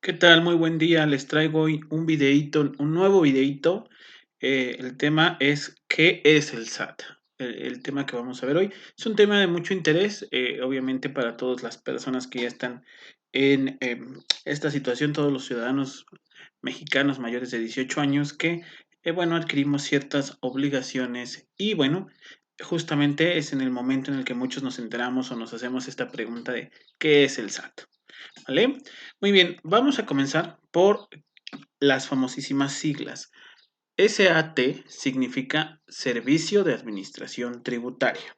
¿Qué tal? Muy buen día. Les traigo hoy un nuevo videíto. El tema es ¿qué es el SAT? El tema que vamos a ver hoy es un tema de mucho interés, obviamente para todas las personas que ya están en esta situación, todos los ciudadanos mexicanos mayores de 18 años que, bueno, adquirimos ciertas obligaciones y, bueno, justamente es en el momento en el que muchos nos enteramos o nos hacemos esta pregunta de ¿qué es el SAT? ¿Vale? Muy bien, vamos a comenzar por las famosísimas siglas. SAT significa Servicio de Administración Tributaria.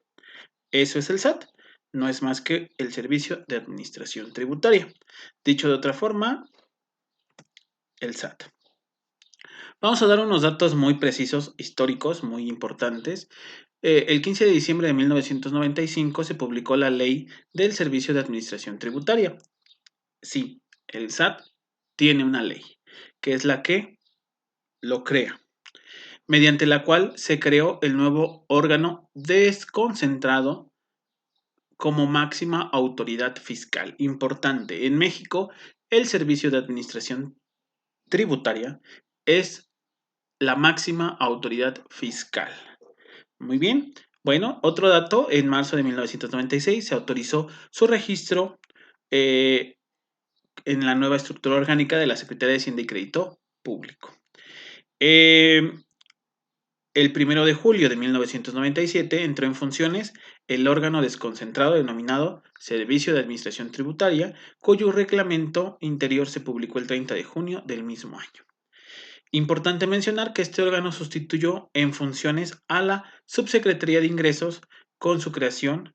Eso es el SAT. No es más que el Servicio de Administración Tributaria. Dicho de otra forma, el SAT. Vamos a dar unos datos muy precisos, históricos, muy importantes. El 15 de diciembre de 1995 se publicó la Ley del Servicio de Administración Tributaria. Sí, el SAT tiene una ley, que es la que lo crea, mediante la cual se creó el nuevo órgano desconcentrado como máxima autoridad fiscal. Importante, en México el Servicio de Administración Tributaria es la máxima autoridad fiscal. Muy bien. Bueno, otro dato, en marzo de 1996 se autorizó su registro en la nueva estructura orgánica de la Secretaría de Hacienda y Crédito Público. Eh, El 1 de julio de 1997 entró en funciones el órgano desconcentrado denominado Servicio de Administración Tributaria, cuyo reglamento interior se publicó el 30 de junio del mismo año. Importante mencionar que este órgano sustituyó en funciones a la Subsecretaría de Ingresos. Con su creación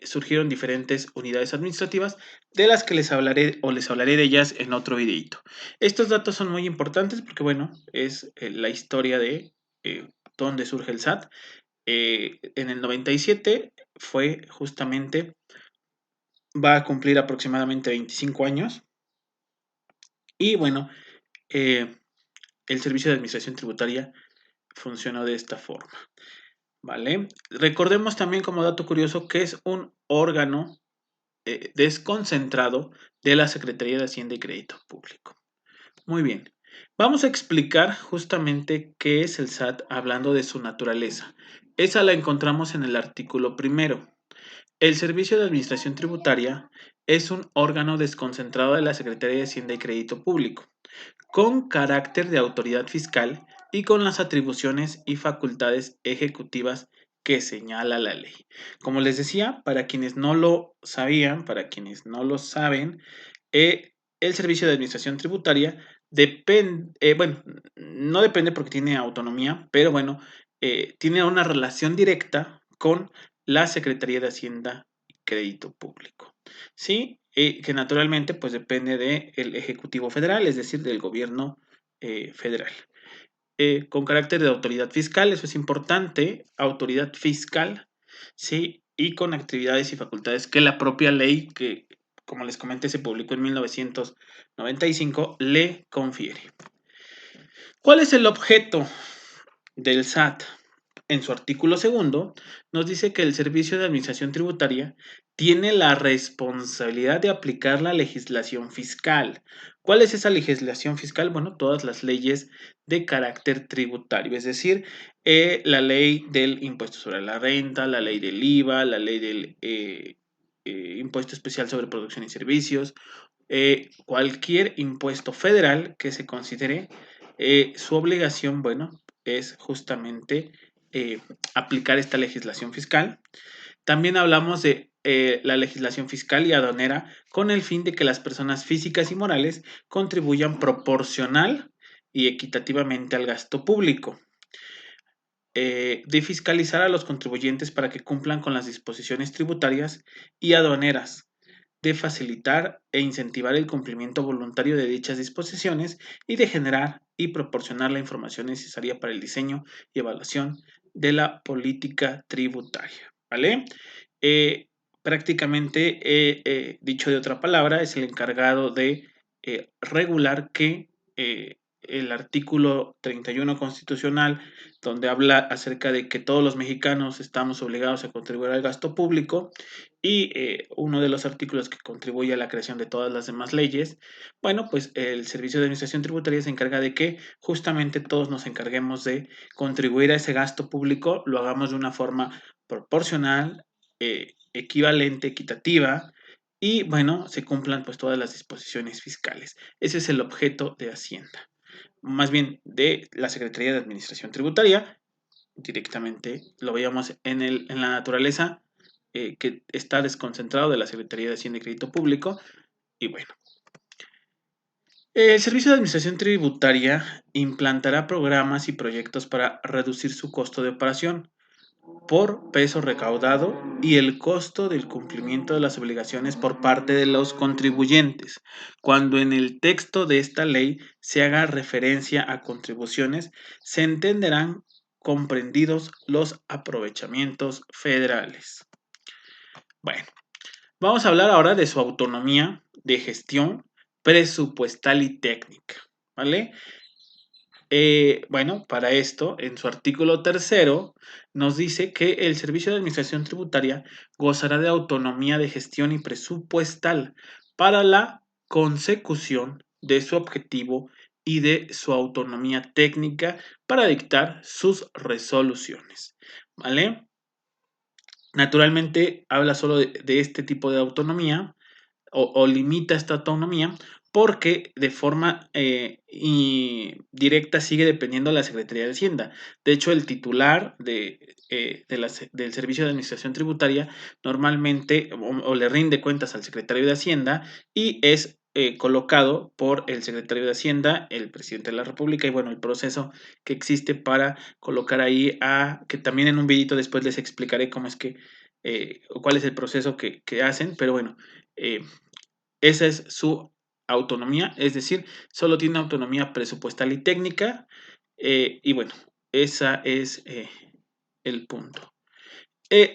surgieron diferentes unidades administrativas de las que les hablaré de ellas en otro videito. Estos datos son muy importantes porque, bueno, es la historia de dónde surge el SAT. En el 97 fue justamente, va a cumplir aproximadamente 25 años y, bueno, eh, el Servicio de Administración Tributaria funcionó de esta forma, ¿vale? Recordemos también como dato curioso que es un órgano desconcentrado de la Secretaría de Hacienda y Crédito Público. Muy bien, vamos a explicar justamente qué es el SAT hablando de su naturaleza. Esa la encontramos en el artículo primero. El Servicio de Administración Tributaria es un órgano desconcentrado de la Secretaría de Hacienda y Crédito Público, con carácter de autoridad fiscal y con las atribuciones y facultades ejecutivas que señala la ley. Como les decía, para quienes no lo sabían, para quienes no lo saben, el Servicio de Administración Tributaria depende, bueno, no depende porque tiene autonomía, pero bueno, tiene una relación directa con la Secretaría de Hacienda y Crédito Público. ¿Sí? Que naturalmente pues depende del Ejecutivo Federal, es decir, del gobierno federal. Con carácter de autoridad fiscal, eso es importante, autoridad fiscal, ¿sí? Y con actividades y facultades que la propia ley, que como les comenté se publicó en 1995, le confiere. ¿Cuál es el objeto del SAT? En su artículo segundo, nos dice que el Servicio de Administración Tributaria tiene la responsabilidad de aplicar la legislación fiscal. ¿Cuál es esa legislación fiscal? Bueno, todas las leyes de carácter tributario, es decir, la ley del impuesto sobre la renta, la ley del IVA, la ley del impuesto especial sobre producción y servicios, cualquier impuesto federal que se considere, su obligación, bueno, es justamente eh, aplicar esta legislación fiscal. También hablamos de la legislación fiscal y aduanera con el fin de que las personas físicas y morales contribuyan proporcional y equitativamente al gasto público. De fiscalizar a los contribuyentes para que cumplan con las disposiciones tributarias y aduaneras, de facilitar e incentivar el cumplimiento voluntario de dichas disposiciones y de generar y proporcionar la información necesaria para el diseño y evaluación de la política tributaria, ¿vale? Eh, Prácticamente, dicho de otra palabra, es el encargado de regular que el artículo 31 constitucional, donde habla acerca de que todos los mexicanos estamos obligados a contribuir al gasto público, y uno de los artículos que contribuye a la creación de todas las demás leyes. Bueno, pues el Servicio de Administración Tributaria se encarga de que justamente todos nos encarguemos de contribuir a ese gasto público, lo hagamos de una forma proporcional, equivalente, equitativa, y bueno, se cumplan pues todas las disposiciones fiscales. Ese es el objeto de Hacienda, más bien de la Secretaría de Administración Tributaria. Directamente lo veíamos en la naturaleza, que está desconcentrado de la Secretaría de Hacienda y Crédito Público. Y bueno, el Servicio de Administración Tributaria implantará programas y proyectos para reducir su costo de operación por peso recaudado y el costo del cumplimiento de las obligaciones por parte de los contribuyentes. Cuando en el texto de esta ley se haga referencia a contribuciones, se entenderán comprendidos los aprovechamientos federales. Bueno, vamos a hablar ahora de su autonomía de gestión presupuestal y técnica, ¿vale? Bueno, para esto, en su artículo tercero, nos dice que el Servicio de Administración Tributaria gozará de autonomía de gestión y presupuestal para la consecución de su objetivo y de su autonomía técnica para dictar sus resoluciones, ¿vale? Naturalmente, habla solo de este tipo de autonomía, o limita esta autonomía, porque de forma directa sigue dependiendo de la Secretaría de Hacienda. De hecho, el titular del Servicio de Administración Tributaria normalmente o le rinde cuentas al Secretario de Hacienda, y es colocado por el Secretario de Hacienda, el Presidente de la República, y bueno, el proceso que existe para colocar ahí que también en un videito después les explicaré cómo es que, o cuál es el proceso que hacen, pero bueno, eh, esa es su autonomía, es decir, solo tiene autonomía presupuestal y técnica, y bueno, esa es el punto.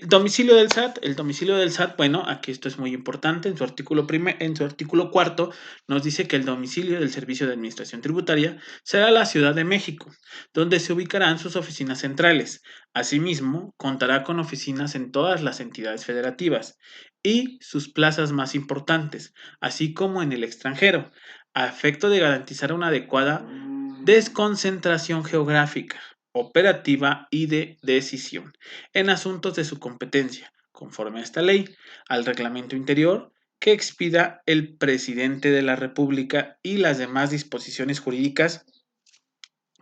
Domicilio del SAT. El domicilio del SAT, bueno, aquí esto es muy importante. En su artículo cuarto nos dice que el domicilio del Servicio de Administración Tributaria será la Ciudad de México, donde se ubicarán sus oficinas centrales. Asimismo, contará con oficinas en todas las entidades federativas y sus plazas más importantes, así como en el extranjero, a efecto de garantizar una adecuada desconcentración geográfica, operativa y de decisión en asuntos de su competencia, conforme a esta ley, al reglamento interior que expida el presidente de la República y las demás disposiciones jurídicas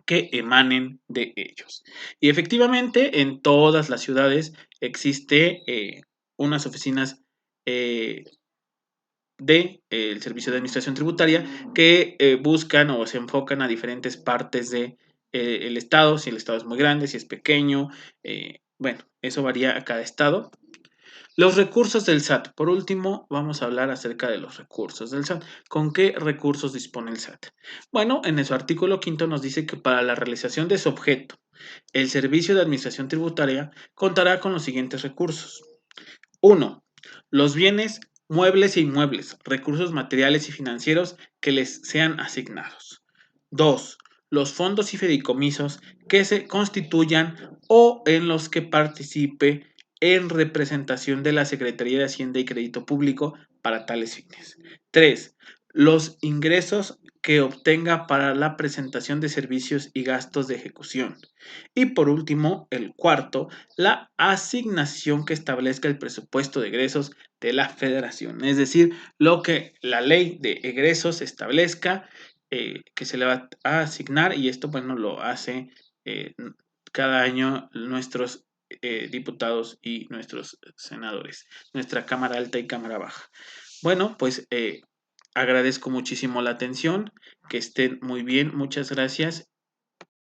que emanen de ellos. Y efectivamente, en todas las ciudades existe unas oficinas del Servicio de Administración Tributaria que buscan o se enfocan a diferentes partes de el estado, si el estado es muy grande, si es pequeño, bueno, eso varía a cada estado. Los recursos del SAT. Por último, vamos a hablar acerca de los recursos del SAT. ¿Con qué recursos dispone el SAT? Bueno, en su artículo quinto nos dice que para la realización de su objeto, el Servicio de Administración Tributaria contará con los siguientes recursos. 1. Los bienes muebles e inmuebles, recursos materiales y financieros que les sean asignados. 2. Los fondos y fideicomisos que se constituyan o en los que participe en representación de la Secretaría de Hacienda y Crédito Público para tales fines. 3. Los ingresos que obtenga para la presentación de servicios y gastos de ejecución. Y por último, el cuarto, la asignación que establezca el presupuesto de egresos de la federación, es decir, lo que la ley de egresos establezca, que se le va a asignar, y esto bueno lo hace cada año nuestros diputados y nuestros senadores, nuestra Cámara Alta y Cámara Baja. Bueno, pues agradezco muchísimo la atención, que estén muy bien, muchas gracias